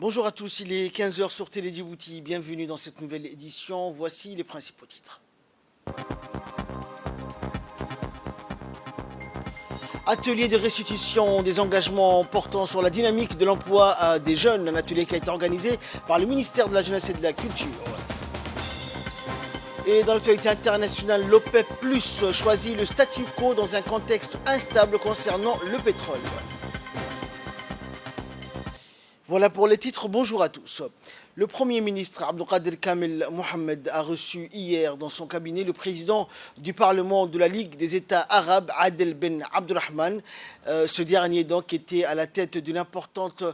Bonjour à tous, il est 15 heures sur Télé Djibouti. Bienvenue dans cette nouvelle édition. Voici les principaux titres. Atelier de restitution des engagements portant sur la dynamique de l'emploi des jeunes, un atelier qui a été organisé par le ministère de la Jeunesse et de la Culture. Et dans l'actualité internationale, l'OPEP Plus choisit le statu quo dans un contexte instable concernant le pétrole. Voilà pour les titres, bonjour à tous. Le Premier ministre Abdelkader Kamel Mohamed a reçu hier dans son cabinet le président du Parlement de la Ligue des États arabes, Adel Ben Abdurrahman. Ce dernier donc était à la tête d'une importante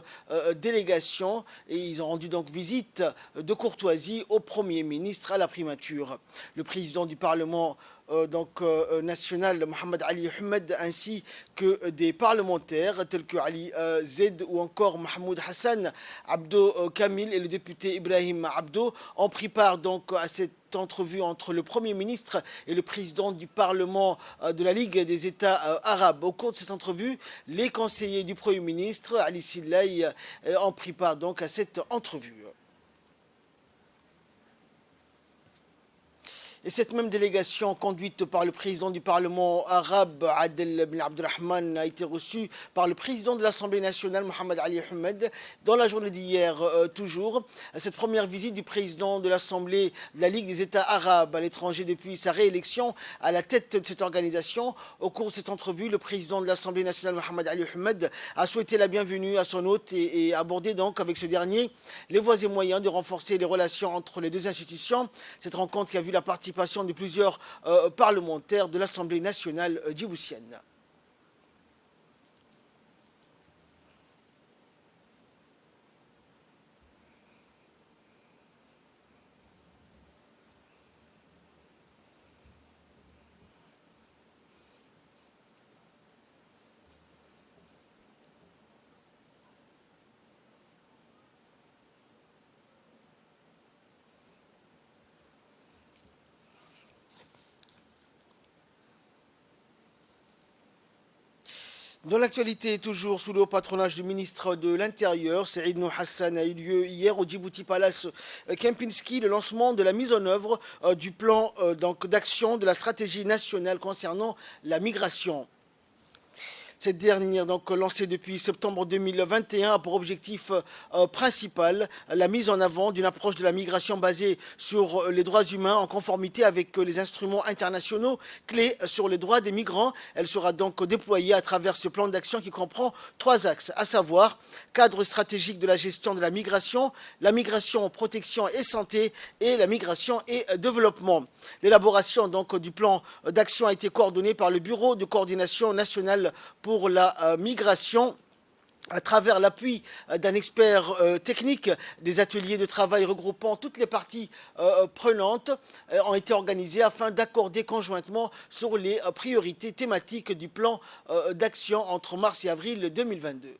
délégation et ils ont rendu donc visite de courtoisie au Premier ministre à la primature. Le président du Parlement national Mohamed Ali Ahmed ainsi que des parlementaires tels que Ali Zed ou encore Mahmoud Hassan Abdo Kamil et le député Ibrahim Abdo ont pris part donc à cette entrevue entre le Premier ministre et le président du Parlement de la Ligue des États arabes. Au cours de cette entrevue, les conseillers du Premier ministre, Ali Sillaï, ont pris part donc à cette entrevue. Et cette même délégation, conduite par le président du Parlement arabe, Adel Ben Abdurrahman, a été reçue par le président de l'Assemblée nationale, Mohamed Ali Ahmed, dans la journée d'hier toujours. Cette première visite du président de l'Assemblée de la Ligue des États arabes à l'étranger depuis sa réélection à la tête de cette organisation. Au cours de cette entrevue, le président de l'Assemblée nationale, Mohamed Ali Ahmed, a souhaité la bienvenue à son hôte et abordé donc avec ce dernier les voies et moyens de renforcer les relations entre les deux institutions. Cette rencontre qui a vu la participation de plusieurs parlementaires de l'Assemblée nationale djiboutienne. Dans l'actualité, toujours sous le haut patronage du ministre de l'Intérieur, Saïd Nou Hassan, a eu lieu hier au Djibouti Palace Kempinski le lancement de la mise en œuvre du plan d'action de la stratégie nationale concernant la migration. Cette dernière, donc lancée depuis septembre 2021, a pour objectif principal la mise en avant d'une approche de la migration basée sur les droits humains en conformité avec les instruments internationaux clés sur les droits des migrants. Elle sera donc déployée à travers ce plan d'action qui comprend 3 axes, à savoir cadre stratégique de la gestion de la migration, protection et santé et la migration et développement. L'élaboration donc du plan d'action a été coordonnée par le Bureau de coordination nationale pour la migration à travers l'appui d'un expert technique. Des ateliers de travail regroupant toutes les parties prenantes ont été organisés afin d'accorder conjointement sur les priorités thématiques du plan d'action entre mars et avril 2022.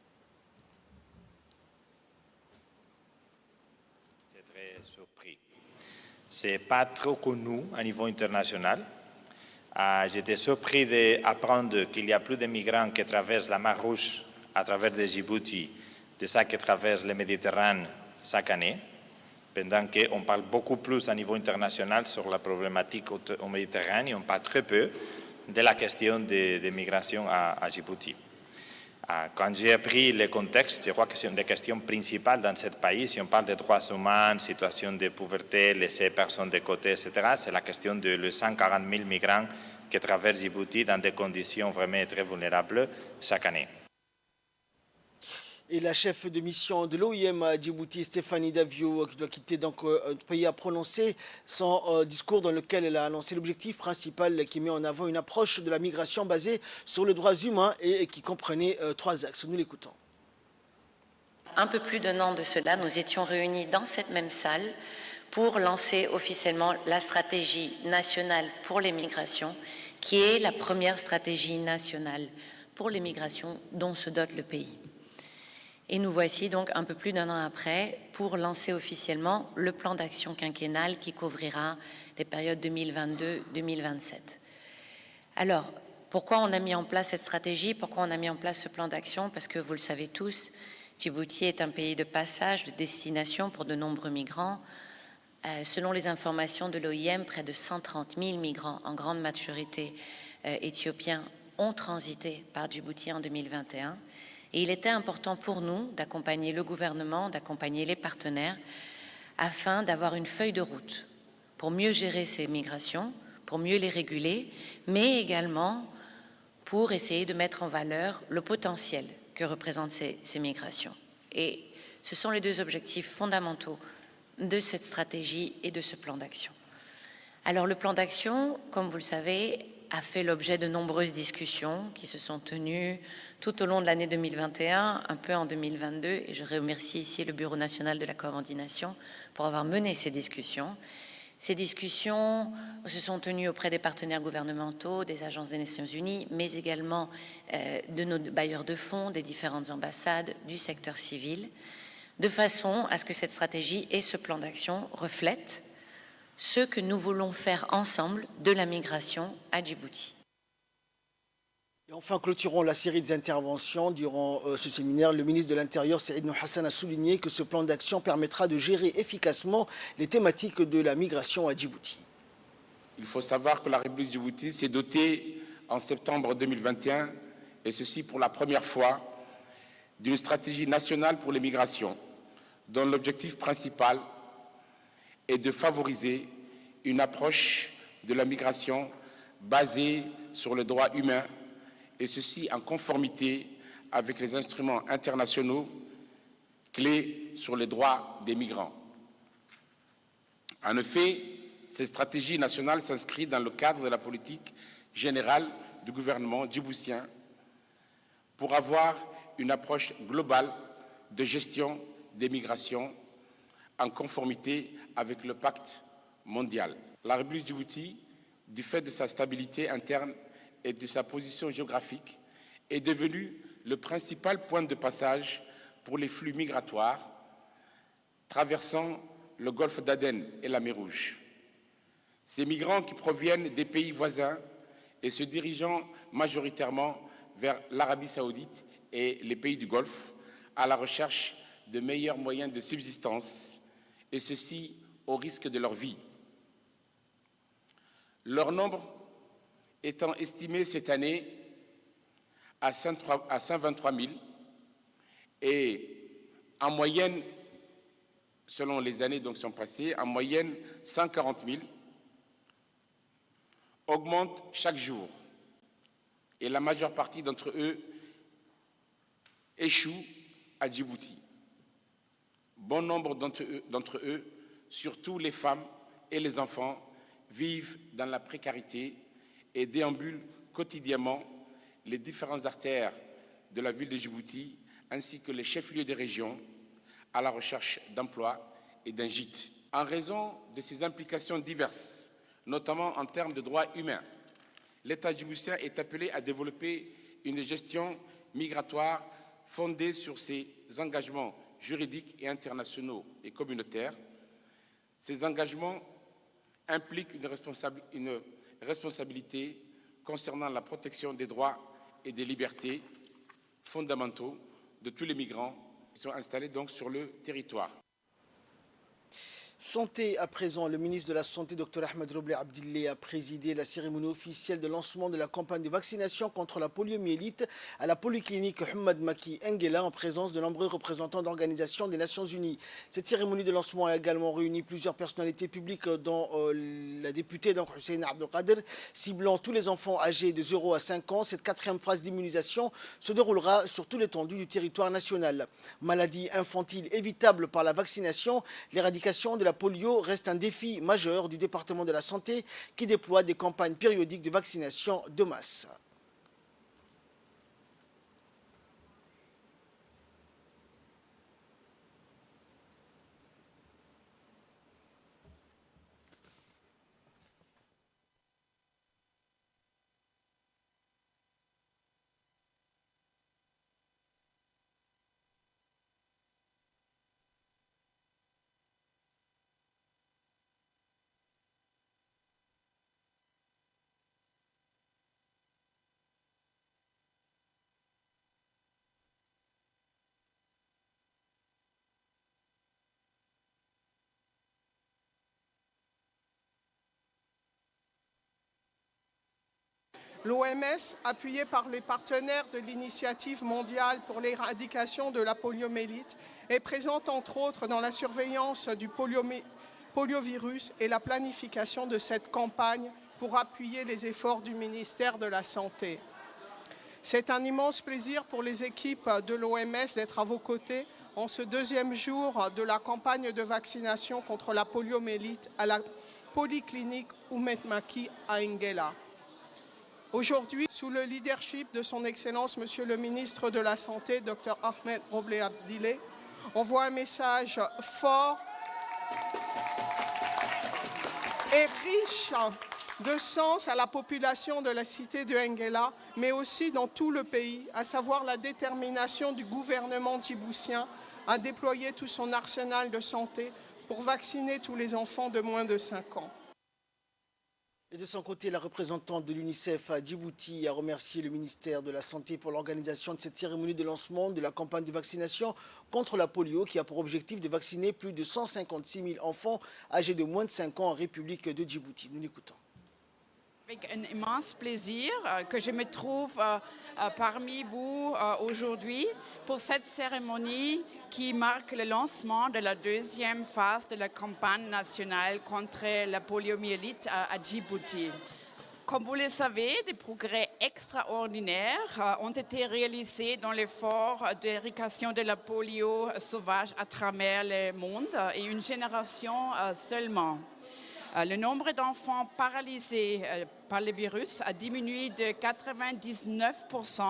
C'est très surpris. C'est pas trop connu à niveau international. J'étais surpris d'apprendre qu'il y a plus de migrants qui traversent la mer Rouge à travers de Djibouti, de ça qui traversent la Méditerranée chaque année, pendant qu'on parle beaucoup plus à niveau international sur la problématique au Méditerranée, on parle très peu de la question de migration à Djibouti. Quand j'ai appris le contexte, je crois que c'est une des questions principales dans ce pays. Si on parle des droits humains, situation de pauvreté, laisser personnes de côté, etc., c'est la question de 140 000 migrants qui traversent Djibouti dans des conditions vraiment très vulnérables chaque année. Et la chef de mission de l'OIM à Djibouti, Stéphanie Davio, qui doit quitter donc notre pays, a prononcé son discours dans lequel elle a annoncé l'objectif principal qui met en avant une approche de la migration basée sur les droits humains et qui comprenait 3 axes. Nous l'écoutons. Un peu plus d'un an de cela, nous étions réunis dans cette même salle pour lancer officiellement la stratégie nationale pour les migrations, qui est la première stratégie nationale pour les migrations dont se dote le pays. Et nous voici donc un peu plus d'un an après pour lancer officiellement le plan d'action quinquennal qui couvrira les périodes 2022-2027. Alors, pourquoi on a mis en place cette stratégie? Pourquoi on a mis en place ce plan d'action? Parce que vous le savez tous, Djibouti est un pays de passage, de destination pour de nombreux migrants. Selon les informations de l'OIM, près de 130 000 migrants, en grande majorité éthiopiens, ont transité par Djibouti en 2021. Et il était important pour nous d'accompagner le gouvernement, d'accompagner les partenaires, afin d'avoir une feuille de route pour mieux gérer ces migrations, pour mieux les réguler, mais également pour essayer de mettre en valeur le potentiel que représentent ces migrations. Et ce sont les deux objectifs fondamentaux de cette stratégie et de ce plan d'action. Alors le plan d'action, comme vous le savez, a fait l'objet de nombreuses discussions qui se sont tenues tout au long de l'année 2021, un peu en 2022, et je remercie ici le Bureau national de la coordination pour avoir mené ces discussions. Ces discussions se sont tenues auprès des partenaires gouvernementaux, des agences des Nations Unies, mais également de nos bailleurs de fonds, des différentes ambassades, du secteur civil, de façon à ce que cette stratégie et ce plan d'action reflètent ce que nous voulons faire ensemble de la migration à Djibouti. Et enfin, clôturons la série des interventions. Durant ce séminaire, le ministre de l'Intérieur, Saïd Hassan, a souligné que ce plan d'action permettra de gérer efficacement les thématiques de la migration à Djibouti. Il faut savoir que la République de Djibouti s'est dotée en septembre 2021, et ceci pour la première fois, d'une stratégie nationale pour les migrations, dont l'objectif principal est de favoriser une approche de la migration basée sur le droit humain, et ceci en conformité avec les instruments internationaux clés sur les droits des migrants. En effet, cette stratégie nationale s'inscrit dans le cadre de la politique générale du gouvernement djiboutien pour avoir une approche globale de gestion des migrations en conformité avec le pacte mondial. La République de Djibouti, du fait de sa stabilité interne et de sa position géographique, est devenue le principal point de passage pour les flux migratoires traversant le golfe d'Aden et la mer Rouge. Ces migrants qui proviennent des pays voisins et se dirigeant majoritairement vers l'Arabie saoudite et les pays du Golfe à la recherche de meilleurs moyens de subsistance, et ceci au risque de leur vie. Leur nombre étant estimé cette année à 123 000 et en moyenne, selon les années qui sont passées, en moyenne 140 000, augmentent chaque jour et la majeure partie d'entre eux échouent à Djibouti. Bon nombre d'entre eux, surtout les femmes et les enfants, vivent dans la précarité et déambulent quotidiennement les différentes artères de la ville de Djibouti ainsi que les chefs-lieux des régions à la recherche d'emploi et d'un gîte. En raison de ces implications diverses, notamment en termes de droits humains, l'État djiboutien est appelé à développer une gestion migratoire fondée sur ses engagements juridiques et internationaux et communautaires. Ces engagements impliquent une responsabilité concernant la protection des droits et des libertés fondamentaux de tous les migrants qui sont installés donc sur le territoire. Santé à présent, le ministre de la Santé, Dr Ahmed Robleh Abdilleh, a présidé la cérémonie officielle de lancement de la campagne de vaccination contre la poliomyélite à la polyclinique Hamad Maki Nguela en présence de nombreux représentants d'organisations des Nations Unies. Cette cérémonie de lancement a également réuni plusieurs personnalités publiques dont la députée Hussein Abdelkader, ciblant tous les enfants âgés de 0 à 5 ans. Cette quatrième phase d'immunisation se déroulera sur tout l'étendue du territoire national. Maladie infantile évitable par la vaccination, l'éradication de la polio reste un défi majeur du département de la santé qui déploie des campagnes périodiques de vaccination de masse. L'OMS, appuyée par les partenaires de l'Initiative mondiale pour l'éradication de la poliomyélite, est présente entre autres dans la surveillance du poliovirus et la planification de cette campagne pour appuyer les efforts du ministère de la Santé. C'est un immense plaisir pour les équipes de l'OMS d'être à vos côtés en ce deuxième jour de la campagne de vaccination contre la poliomyélite à la polyclinique Oumed Maki à Nguela. Aujourd'hui, sous le leadership de son Excellence, Monsieur le ministre de la Santé, Dr Ahmed Roble Abdile, on voit un message fort et riche de sens à la population de la cité de Nguela, mais aussi dans tout le pays, à savoir la détermination du gouvernement djiboutien à déployer tout son arsenal de santé pour vacciner tous les enfants de moins de 5 ans. Et de son côté, la représentante de l'UNICEF à Djibouti a remercié le ministère de la Santé pour l'organisation de cette cérémonie de lancement de la campagne de vaccination contre la polio qui a pour objectif de vacciner plus de 156 000 enfants âgés de moins de 5 ans en République de Djibouti. Nous l'écoutons. Avec un immense plaisir que je me trouve parmi vous aujourd'hui pour cette cérémonie qui marque le lancement de la deuxième phase de la campagne nationale contre la poliomyélite à Djibouti. Comme vous le savez, des progrès extraordinaires ont été réalisés dans l'effort d'éradication de la polio sauvage à travers le monde et une génération seulement. Le nombre d'enfants paralysés par le virus a diminué de 99%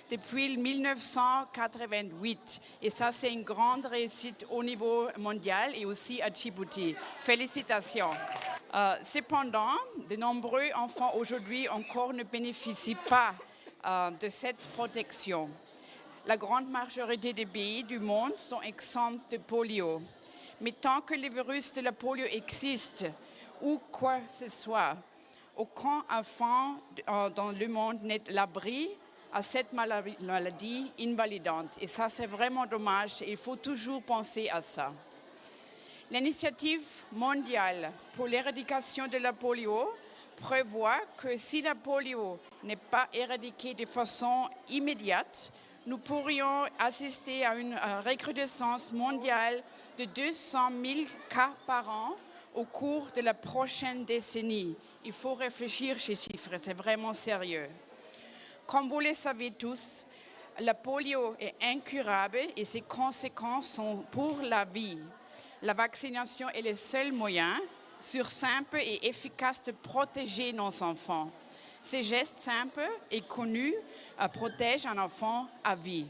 depuis 1988. Et ça, c'est une grande réussite au niveau mondial et aussi à Djibouti. Félicitations. Cependant, de nombreux enfants aujourd'hui encore ne bénéficient pas de cette protection. La grande majorité des pays du monde sont exempts de polio. Mais tant que le virus de la polio existe, ou quoi que ce soit, aucun enfant dans le monde n'est à l'abri à cette maladie invalidante. Et ça, c'est vraiment dommage. Il faut toujours penser à ça. L'initiative mondiale pour l'éradication de la polio prévoit que si la polio n'est pas éradiquée de façon immédiate, nous pourrions assister à une recrudescence mondiale de 200 000 cas par an au cours de la prochaine décennie. Il faut réfléchir ces chiffres, c'est vraiment sérieux. Comme vous le savez tous, la polio est incurable et ses conséquences sont pour la vie. La vaccination est le seul moyen, sûr, simple et efficace de protéger nos enfants. Ces gestes simples et connus protègent un enfant à vie.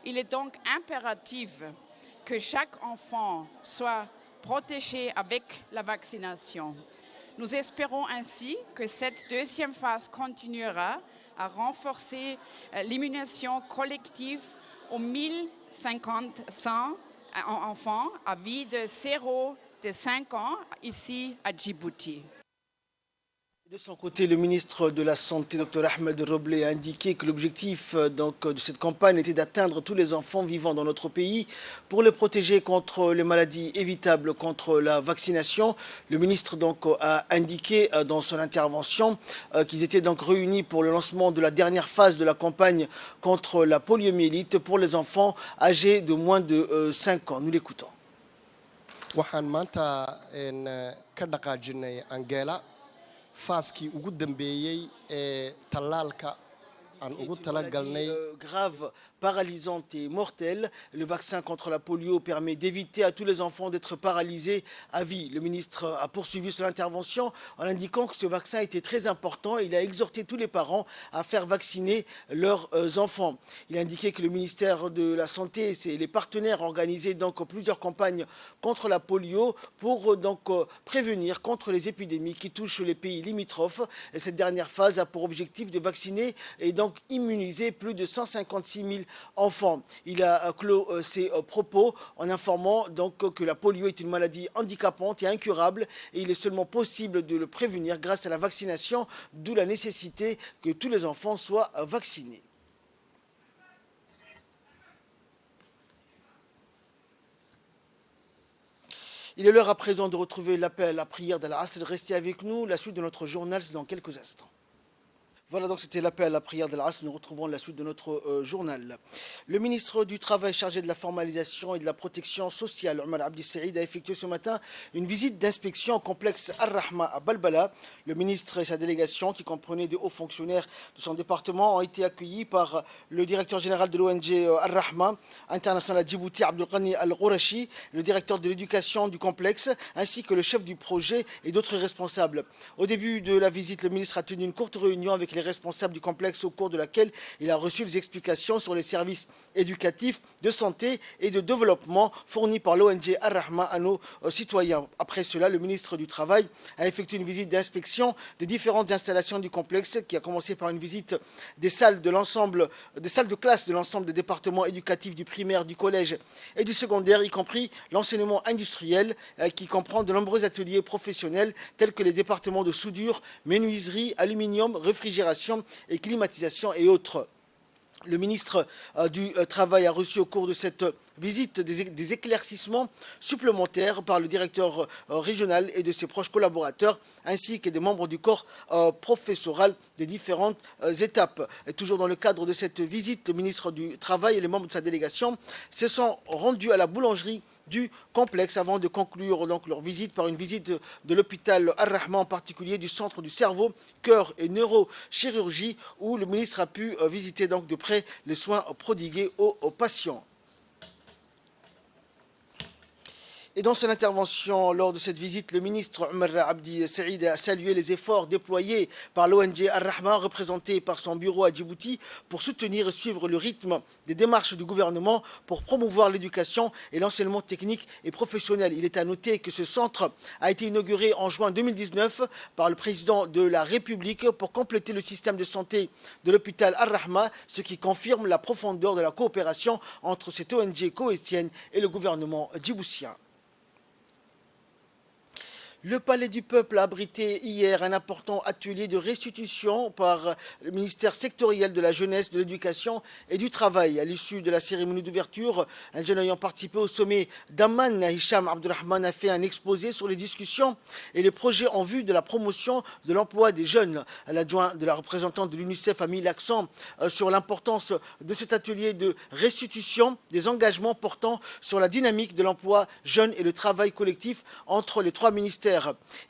Il est donc impératif que chaque enfant soit protégé avec la vaccination. Nous espérons ainsi que cette deuxième phase continuera à renforcer l'immunisation collective aux 1500 enfants à vie de 0 à 5 ans ici à Djibouti. De son côté, le ministre de la Santé, Dr Ahmed Roble, a indiqué que l'objectif de cette campagne était d'atteindre tous les enfants vivant dans notre pays pour les protéger contre les maladies évitables contre la vaccination. Le ministre a indiqué dans son intervention qu'ils étaient donc réunis pour le lancement de la dernière phase de la campagne contre la poliomyélite pour les enfants âgés de moins de 5 ans. Nous l'écoutons. faaskii ugu dambeeyey ee tallaalka aan ugu talagalnay grave, paralysante et mortelle. Le vaccin contre la polio permet d'éviter à tous les enfants d'être paralysés à vie. Le ministre a poursuivi son intervention en indiquant que ce vaccin était très important et il a exhorté tous les parents à faire vacciner leurs enfants. Il a indiqué que le ministère de la Santé et les partenaires ont organisé donc plusieurs campagnes contre la polio pour donc prévenir contre les épidémies qui touchent les pays limitrophes. Et cette dernière phase a pour objectif de vacciner et donc immuniser plus de 156 000 enfants. Il a clos ses propos en informant donc que la polio est une maladie handicapante et incurable et il est seulement possible de le prévenir grâce à la vaccination, d'où la nécessité que tous les enfants soient vaccinés. Il est l'heure à présent de retrouver l'appel à prière de la Asr. Restez avec nous, la suite de notre journal c'est dans quelques instants. Voilà, donc c'était l'appel à la prière de l'Asr. Nous retrouvons la suite de notre journal. Le ministre du Travail chargé de la formalisation et de la protection sociale, Omar Abdi Saïd, a effectué ce matin une visite d'inspection au complexe Ar-Rahma à Balbala. Le ministre et sa délégation, qui comprenait de hauts fonctionnaires de son département, ont été accueillis par le directeur général de l'ONG Ar-Rahma International à Djibouti, Abdelghani Al-Gourachi, le directeur de l'éducation du complexe, ainsi que le chef du projet et d'autres responsables. Au début de la visite, le ministre a tenu une courte réunion avec les responsables du complexe au cours de laquelle il a reçu des explications sur les services éducatifs, de santé et de développement fournis par l'ONG Ar-Rahma à nos citoyens. Après cela, le ministre du Travail a effectué une visite d'inspection des différentes installations du complexe qui a commencé par une visite des salles de classe de l'ensemble des départements éducatifs du primaire, du collège et du secondaire, y compris l'enseignement industriel qui comprend de nombreux ateliers professionnels tels que les départements de soudure, menuiserie, aluminium, réfrigération et climatisation et autres. Le ministre du Travail a reçu au cours de cette visite des éclaircissements supplémentaires par le directeur régional et de ses proches collaborateurs, ainsi que des membres du corps professoral des différentes étapes. Et toujours dans le cadre de cette visite, le ministre du Travail et les membres de sa délégation se sont rendus à la boulangerie du complexe avant de conclure donc leur visite par une visite de l'hôpital Ar-Rahma, en particulier du centre du cerveau, cœur et neurochirurgie, où le ministre a pu visiter donc de près les soins prodigués aux patients. Et dans son intervention lors de cette visite, le ministre Omar Abdi Saïd a salué les efforts déployés par l'ONG Ar-Rahma, représenté par son bureau à Djibouti, pour soutenir et suivre le rythme des démarches du gouvernement pour promouvoir l'éducation et l'enseignement technique et professionnel. Il est à noter que ce centre a été inauguré en juin 2019 par le président de la République pour compléter le système de santé de l'hôpital Ar-Rahma, ce qui confirme la profondeur de la coopération entre cette ONG koweïtienne et le gouvernement djiboutien. Le Palais du Peuple a abrité hier un important atelier de restitution par le ministère sectoriel de la Jeunesse, de l'Éducation et du Travail. À l'issue de la cérémonie d'ouverture, un jeune ayant participé au sommet d'Amman, Hicham Abdurrahman, a fait un exposé sur les discussions et les projets en vue de la promotion de l'emploi des jeunes. L'adjoint de la représentante de l'UNICEF a mis l'accent sur l'importance de cet atelier de restitution des engagements portant sur la dynamique de l'emploi jeune et le travail collectif entre les trois ministères.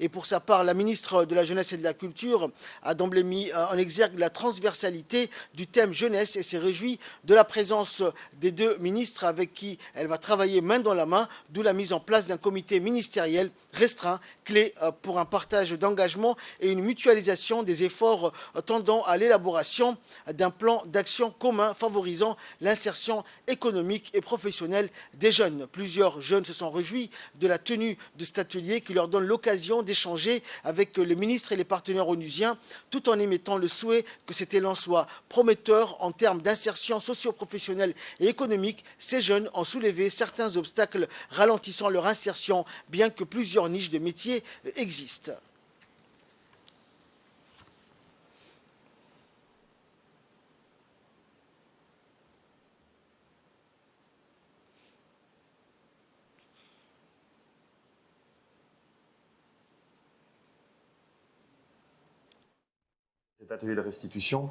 Et pour sa part, la ministre de la Jeunesse et de la Culture a d'emblée mis en exergue la transversalité du thème jeunesse et s'est réjouie de la présence des deux ministres avec qui elle va travailler main dans la main, d'où la mise en place d'un comité ministériel restreint, clé pour un partage d'engagement et une mutualisation des efforts tendant à l'élaboration d'un plan d'action commun favorisant l'insertion économique et professionnelle des jeunes. Plusieurs jeunes se sont réjouis de la tenue de cet atelier qui leur donne l'occasion d'échanger avec les ministres et les partenaires onusiens, tout en émettant le souhait que cet élan soit prometteur en termes d'insertion socio-professionnelle et économique. Ces jeunes ont soulevé certains obstacles ralentissant leur insertion, bien que plusieurs niches de métiers existent. Cet atelier de restitution,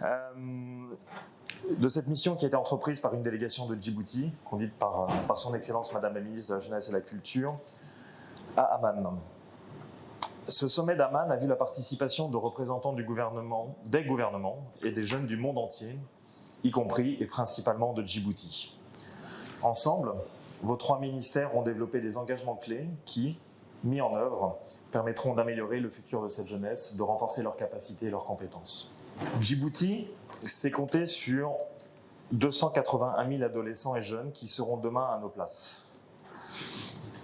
de cette mission qui a été entreprise par une délégation de Djibouti, conduite par son Excellence Madame la Ministre de la Jeunesse et de la Culture, à Amman. Ce sommet d'Amman a vu la participation de représentants du gouvernement, des gouvernements et des jeunes du monde entier, y compris et principalement de Djibouti. Ensemble, vos trois ministères ont développé des engagements clés qui, mis en œuvre, permettront d'améliorer le futur de cette jeunesse, de renforcer leurs capacités et leurs compétences. Djibouti s'est compté sur 281 000 adolescents et jeunes qui seront demain à nos places.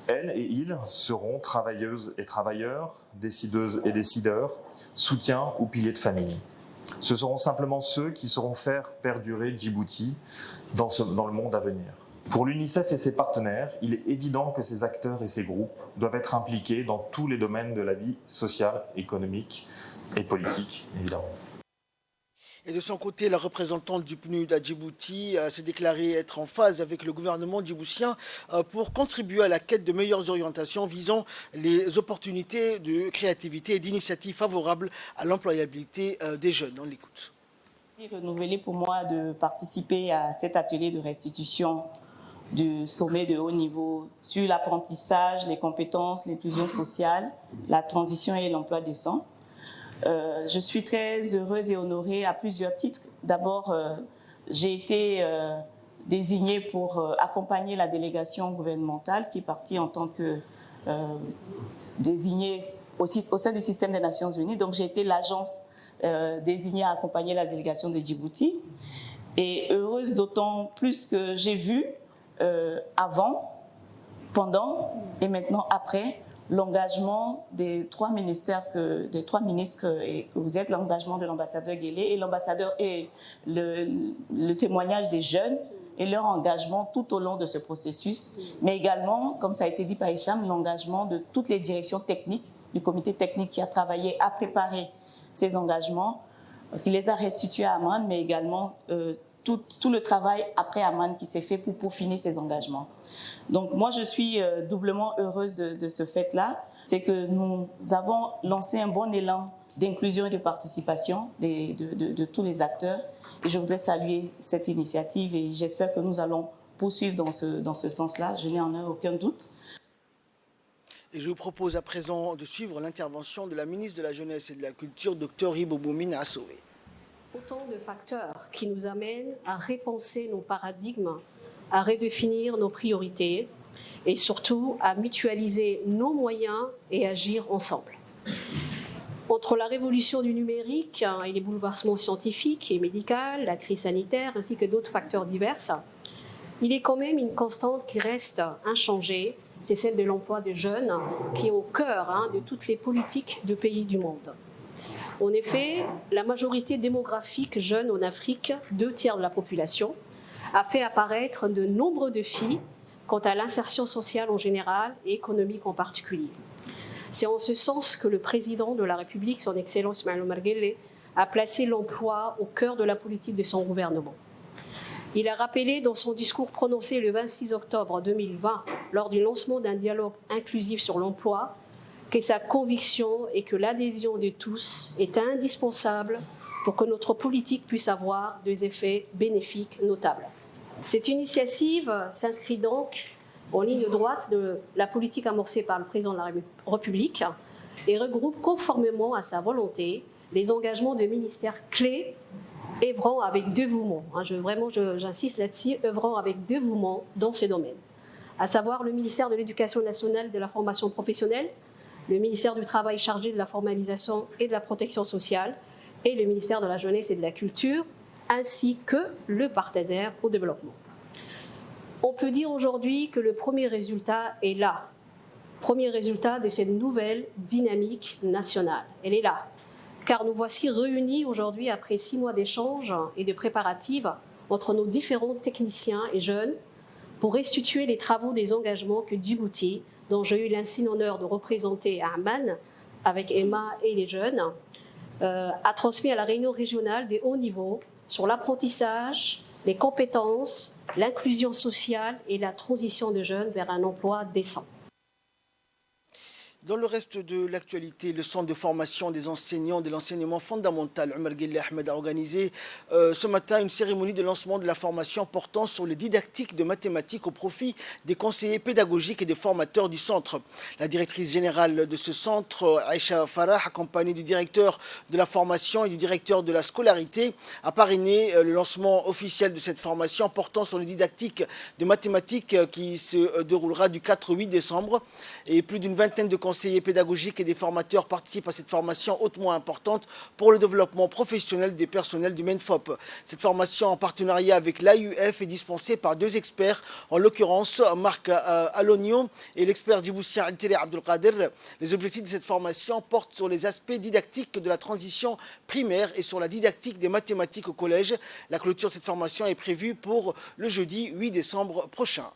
Elles et ils seront travailleuses et travailleurs, décideuses et décideurs, soutiens ou piliers de famille. Ce seront simplement ceux qui sauront faire perdurer Djibouti dans le monde à venir. Pour l'UNICEF et ses partenaires, il est évident que ces acteurs et ces groupes doivent être impliqués dans tous les domaines de la vie sociale, économique et politique, évidemment. Et de son côté, la représentante du PNUD à Djibouti s'est déclarée être en phase avec le gouvernement djiboutien pour contribuer à la quête de meilleures orientations visant les opportunités de créativité et d'initiatives favorables à l'employabilité des jeunes. On l'écoute. Renouvelé pour moi de participer à cet atelier de restitution du sommet de haut niveau sur l'apprentissage, les compétences, l'inclusion sociale, la transition et l'emploi décent. Je suis très heureuse et honorée à plusieurs titres. D'abord, j'ai été désignée pour accompagner la délégation gouvernementale qui est partie en tant que désignée au sein du système des Nations Unies. Donc j'ai été l'agence désignée à accompagner la délégation de Djibouti. Et heureuse d'autant plus que j'ai vu avant, pendant et maintenant après l'engagement des trois ministres que vous êtes, l'engagement de l'ambassadeur Guélé et le témoignage des jeunes et leur engagement tout au long de ce processus, mais également, comme ça a été dit par Hicham, l'engagement de toutes les directions techniques, du comité technique qui a travaillé à préparer ces engagements, qui les a restitués à Amman, mais également tout le travail après Amman qui s'est fait pour peaufiner ces engagements. Donc moi, je suis doublement heureuse de ce fait-là. C'est que nous avons lancé un bon élan d'inclusion et de participation de tous les acteurs. Et je voudrais saluer cette initiative et j'espère que nous allons poursuivre dans ce sens-là. Je n'ai en aucun doute. Et je vous propose à présent de suivre l'intervention de la ministre de la Jeunesse et de la Culture, Dr Hiboumine Assoué. Autant de facteurs qui nous amènent à repenser nos paradigmes, à redéfinir nos priorités et surtout à mutualiser nos moyens et agir ensemble. Entre la révolution du numérique et les bouleversements scientifiques et médicaux, la crise sanitaire ainsi que d'autres facteurs divers, il est quand même une constante qui reste inchangée, c'est celle de l'emploi des jeunes qui est au cœur de toutes les politiques de pays du monde. En effet, la majorité démographique jeune en Afrique, 2/3 de la population, a fait apparaître de nombreux défis quant à l'insertion sociale en général et économique en particulier. C'est en ce sens que le président de la République, son Excellence Ismaël Omar Guelleh, a placé l'emploi au cœur de la politique de son gouvernement. Il a rappelé dans son discours prononcé le 26 octobre 2020, lors du lancement d'un dialogue inclusif sur l'emploi, que sa conviction est que l'adhésion de tous est indispensable pour que notre politique puisse avoir des effets bénéfiques notables. Cette initiative s'inscrit donc en ligne droite de la politique amorcée par le président de la République et regroupe conformément à sa volonté les engagements de ministères clés œuvrant avec dévouement, j'insiste là-dessus, œuvrant avec dévouement dans ce domaine, à savoir le ministère de l'Éducation nationale et de la formation professionnelle, le ministère du Travail chargé de la formalisation et de la protection sociale et le ministère de la Jeunesse et de la Culture, ainsi que le partenaire au développement. On peut dire aujourd'hui que le premier résultat est là, premier résultat de cette nouvelle dynamique nationale. Elle est là, car nous voici réunis aujourd'hui après 6 mois d'échanges et de préparatifs entre nos différents techniciens et jeunes pour restituer les travaux des engagements que Djibouti, dont j'ai eu l'insigne honneur de représenter à Amman avec Emma et les jeunes, a transmis à la réunion régionale des hauts niveaux sur l'apprentissage, les compétences, l'inclusion sociale et la transition des jeunes vers un emploi décent. Dans le reste de l'actualité, le centre de formation des enseignants de l'enseignement fondamental Omar Guelleh Ahmed a organisé ce matin une cérémonie de lancement de la formation portant sur les didactiques de mathématiques au profit des conseillers pédagogiques et des formateurs du centre. La directrice générale de ce centre, Aïcha Farah, accompagnée du directeur de la formation et du directeur de la scolarité, a parrainé le lancement officiel de cette formation portant sur les didactiques de mathématiques qui se déroulera du 4 au 8 décembre. Et plus d'une vingtaine de conseillers pédagogiques et des formateurs participent à cette formation hautement importante pour le développement professionnel des personnels du MENFOP. Cette formation en partenariat avec l'AUF est dispensée par 2 experts, en l'occurrence Marc Alogno et l'expert djiboutien Alteri Abdelkader. Les objectifs de cette formation portent sur les aspects didactiques de la transition primaire et sur la didactique des mathématiques au collège. La clôture de cette formation est prévue pour le jeudi 8 décembre prochain.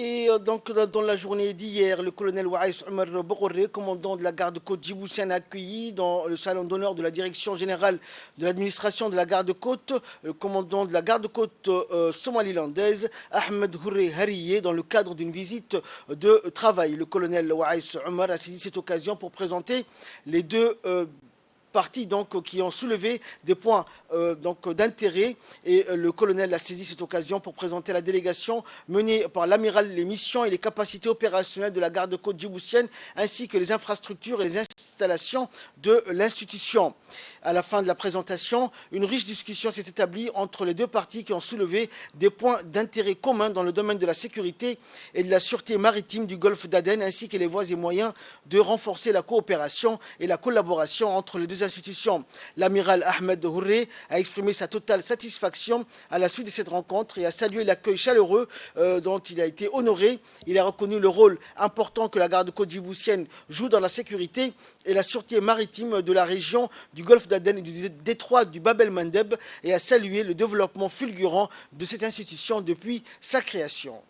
Et donc, dans la journée d'hier, le colonel Waïs Omar Bokoré, commandant de la garde-côte djiboutienne, a accueilli dans le salon d'honneur de la direction générale de l'administration de la garde-côte le commandant de la garde-côte somalilandaise, Ahmed Houré Hariye, dans le cadre d'une visite de travail. Le colonel Waïs Omar a saisi cette occasion pour présenter les deux partis donc, qui ont soulevé des points d'intérêt et le colonel a saisi cette occasion pour présenter la délégation menée par l'amiral, les missions et les capacités opérationnelles de la garde-côte djiboutienne ainsi que les infrastructures et les installations de l'institution. À la fin de la présentation, une riche discussion s'est établie entre les deux parties qui ont soulevé des points d'intérêt communs dans le domaine de la sécurité et de la sûreté maritime du golfe d'Aden ainsi que les voies et moyens de renforcer la coopération et la collaboration entre les deux institutions. L'amiral Ahmed Houré a exprimé sa totale satisfaction à la suite de cette rencontre et a salué l'accueil chaleureux dont il a été honoré. Il a reconnu le rôle important que la garde-côte djiboutienne joue dans la sécurité et la sûreté maritime de la région du golfe d'Aden et du détroit du Bab el-Mandeb et a salué le développement fulgurant de cette institution depuis sa création.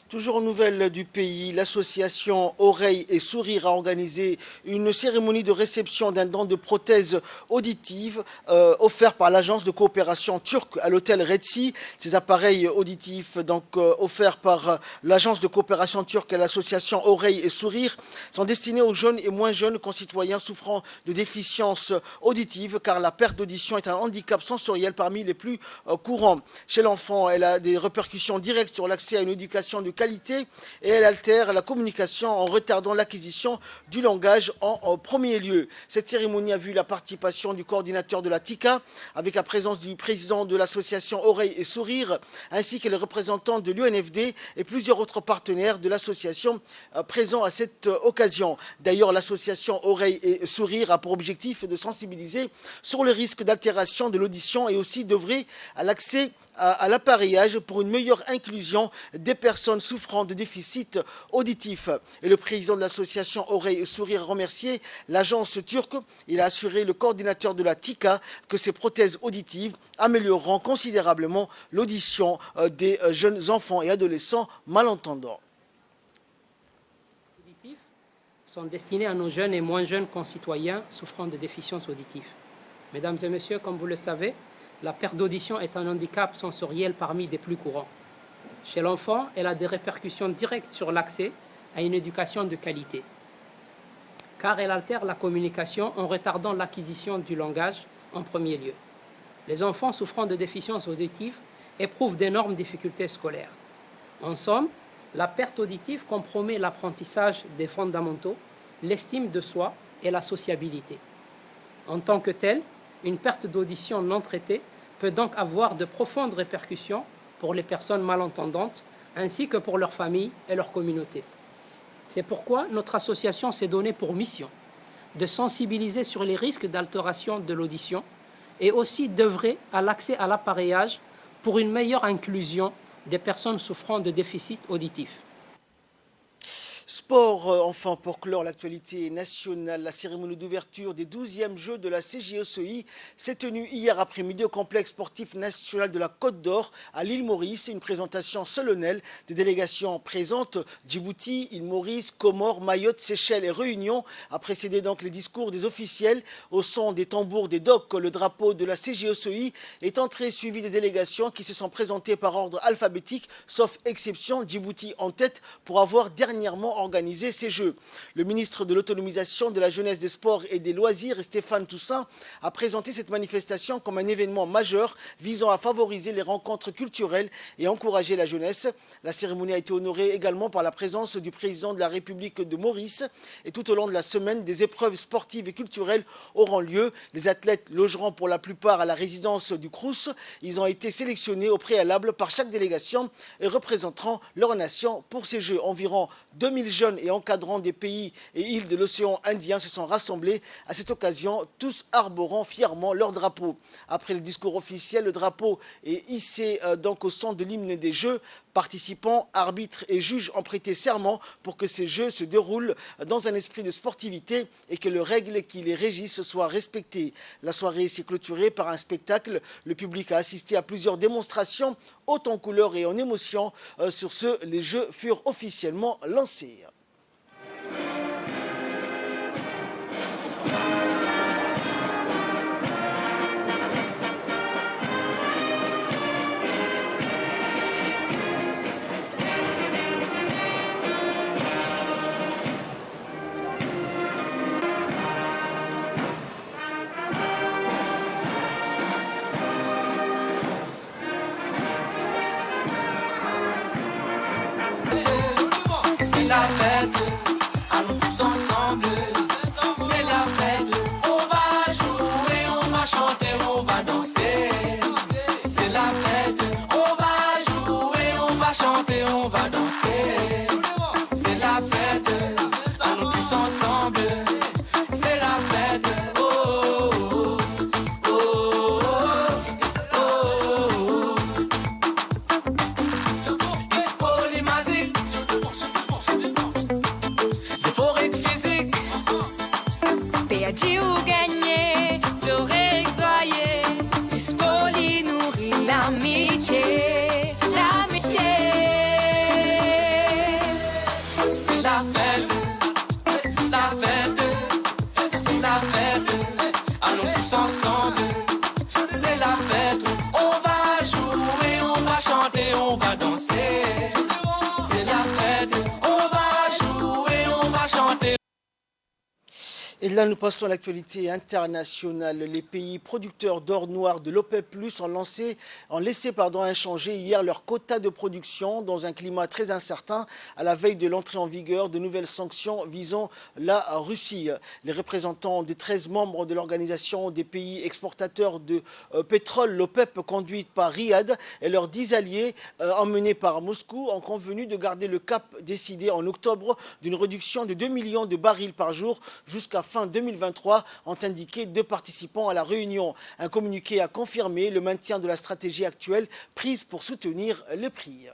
Toujours aux nouvelles du pays, l'association Oreilles et Sourires a organisé une cérémonie de réception d'un don de prothèses auditives offert par l'agence de coopération turque à l'hôtel Redsi. Ces appareils auditifs offerts par l'agence de coopération turque à l'association Oreilles et Sourires sont destinés aux jeunes et moins jeunes concitoyens souffrant de déficiences auditives car la perte d'audition est un handicap sensoriel parmi les plus courants. Chez l'enfant, elle a des répercussions directes sur l'accès à une éducation de qualité et elle altère la communication en retardant l'acquisition du langage en premier lieu. Cette cérémonie a vu la participation du coordinateur de la TICA avec la présence du président de l'association Oreilles et Sourires ainsi que les représentants de l'UNFD et plusieurs autres partenaires de l'association présents à cette occasion. D'ailleurs, l'association Oreilles et Sourires a pour objectif de sensibiliser sur le risque d'altération de l'audition et aussi d'œuvrer à l'accès à l'appareillage pour une meilleure inclusion des personnes souffrant de déficits auditifs. Et le président de l'association Oreilles et Sourires a remercié l'agence turque. Il a assuré le coordinateur de la TICA que ces prothèses auditives amélioreront considérablement l'audition des jeunes enfants et adolescents malentendants. Sont destinés à nos jeunes et moins jeunes concitoyens souffrant de déficiences auditives. Mesdames et messieurs, comme vous le savez, la perte d'audition est un handicap sensoriel parmi les plus courants. Chez l'enfant, elle a des répercussions directes sur l'accès à une éducation de qualité, car elle altère la communication en retardant l'acquisition du langage en premier lieu. Les enfants souffrant de déficiences auditives éprouvent d'énormes difficultés scolaires. En somme, la perte auditive compromet l'apprentissage des fondamentaux, l'estime de soi et la sociabilité. En tant que telle, une perte d'audition non traitée peut donc avoir de profondes répercussions pour les personnes malentendantes ainsi que pour leurs familles et leur communauté. C'est pourquoi notre association s'est donnée pour mission de sensibiliser sur les risques d'altération de l'audition et aussi d'œuvrer à l'accès à l'appareillage pour une meilleure inclusion des personnes souffrant de déficits auditifs. Sport, enfin, pour clore l'actualité nationale, la cérémonie d'ouverture des 12e Jeux de la CJOCI s'est tenue hier après-midi au complexe sportif national de la Côte d'Or à l'île Maurice. Une présentation solennelle des délégations présentes. Djibouti, île Maurice, Comores, Mayotte, Seychelles et Réunion a précédé donc les discours des officiels. Au son des tambours des docks, le drapeau de la CJOCI est entré suivi des délégations qui se sont présentées par ordre alphabétique, sauf exception, Djibouti en tête pour avoir dernièrement organisé ces Jeux. Le ministre de l'Autonomisation, de la Jeunesse, des Sports et des Loisirs, Stéphane Toussaint, a présenté cette manifestation comme un événement majeur visant à favoriser les rencontres culturelles et encourager la jeunesse. La cérémonie a été honorée également par la présence du président de la République de Maurice. Et tout au long de la semaine, des épreuves sportives et culturelles auront lieu. Les athlètes logeront pour la plupart à la résidence du Crous. Ils ont été sélectionnés au préalable par chaque délégation et représenteront leur nation pour ces Jeux. Environ 2000 jeunes et encadrants des pays et îles de l'océan Indien se sont rassemblés à cette occasion, tous arborant fièrement leur drapeau. Après le discours officiel, le drapeau est hissé donc au son de l'hymne des Jeux. Participants, arbitres et juges ont prêté serment pour que ces Jeux se déroulent dans un esprit de sportivité et que les règles qui les régissent soient respectées. La soirée s'est clôturée par un spectacle. Le public a assisté à plusieurs démonstrations, haut en couleurs et en émotion. Sur ce, les Jeux furent officiellement lancés. C'est la fête, allons tous ensemble. C'est la fête, on va jouer, on va chanter, on va danser. C'est la fête, on va jouer, on va chanter, on va danser. C'est la fête, allons tous ensemble. C'est la fête, oh oh oh oh oh oh. Ispolimazi. C'est forêt physique. Perdu ou gagné, pleurer, exoyer. Dispoli nourrit l'amitié, l'amitié. C'est la fête, c'est la fête. Allons tous ensemble. C'est la fête, on va jouer, on va chanter, on va danser. C'est la fête, on va jouer, on va chanter. Et là, nous passons à l'actualité internationale. Les pays producteurs d'or noir de l'OPEP+, ont laissé inchangé hier leur quota de production dans un climat très incertain à la veille de l'entrée en vigueur de nouvelles sanctions visant la Russie. Les représentants des 13 membres de l'organisation des pays exportateurs de pétrole, l'OPEP, conduite par Riyad, et leurs 10 alliés emmenés par Moscou, ont convenu de garder le cap décidé en octobre d'une réduction de 2 millions de barils par jour jusqu'à fin 2023, ont indiqué 2 participants à la réunion. Un communiqué a confirmé le maintien de la stratégie actuelle prise pour soutenir les prix.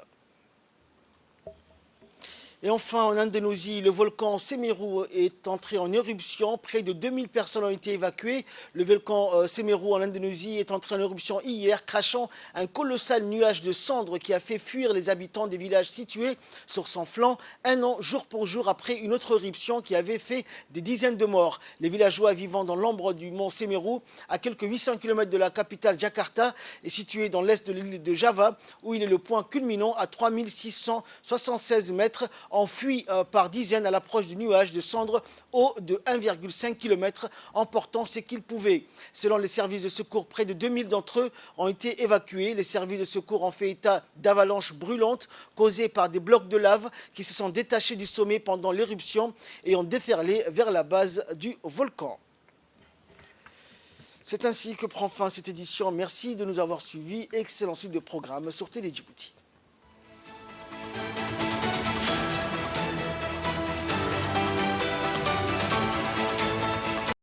Et enfin, en Indonésie, le volcan Semeru est entré en éruption. Près de 2000 personnes ont été évacuées. Le volcan Semeru en Indonésie est entré en éruption hier, crachant un colossal nuage de cendres qui a fait fuir les habitants des villages situés sur son flanc, un an jour pour jour après une autre éruption qui avait fait des dizaines de morts. Les villageois vivant dans l'ombre du mont Semeru, à quelques 800 km de la capitale Jakarta, est situé dans l'est de l'île de Java, où il est le point culminant à 3676 mètres, enfui par dizaines à l'approche du nuage de cendres haut de 1,5 km, emportant ce qu'ils pouvaient. Selon les services de secours, près de 2000 d'entre eux ont été évacués. Les services de secours ont fait état d'avalanches brûlantes causées par des blocs de lave qui se sont détachés du sommet pendant l'éruption et ont déferlé vers la base du volcan. C'est ainsi que prend fin cette édition. Merci de nous avoir suivis. Excellent suite de programme sur Télé Djibouti.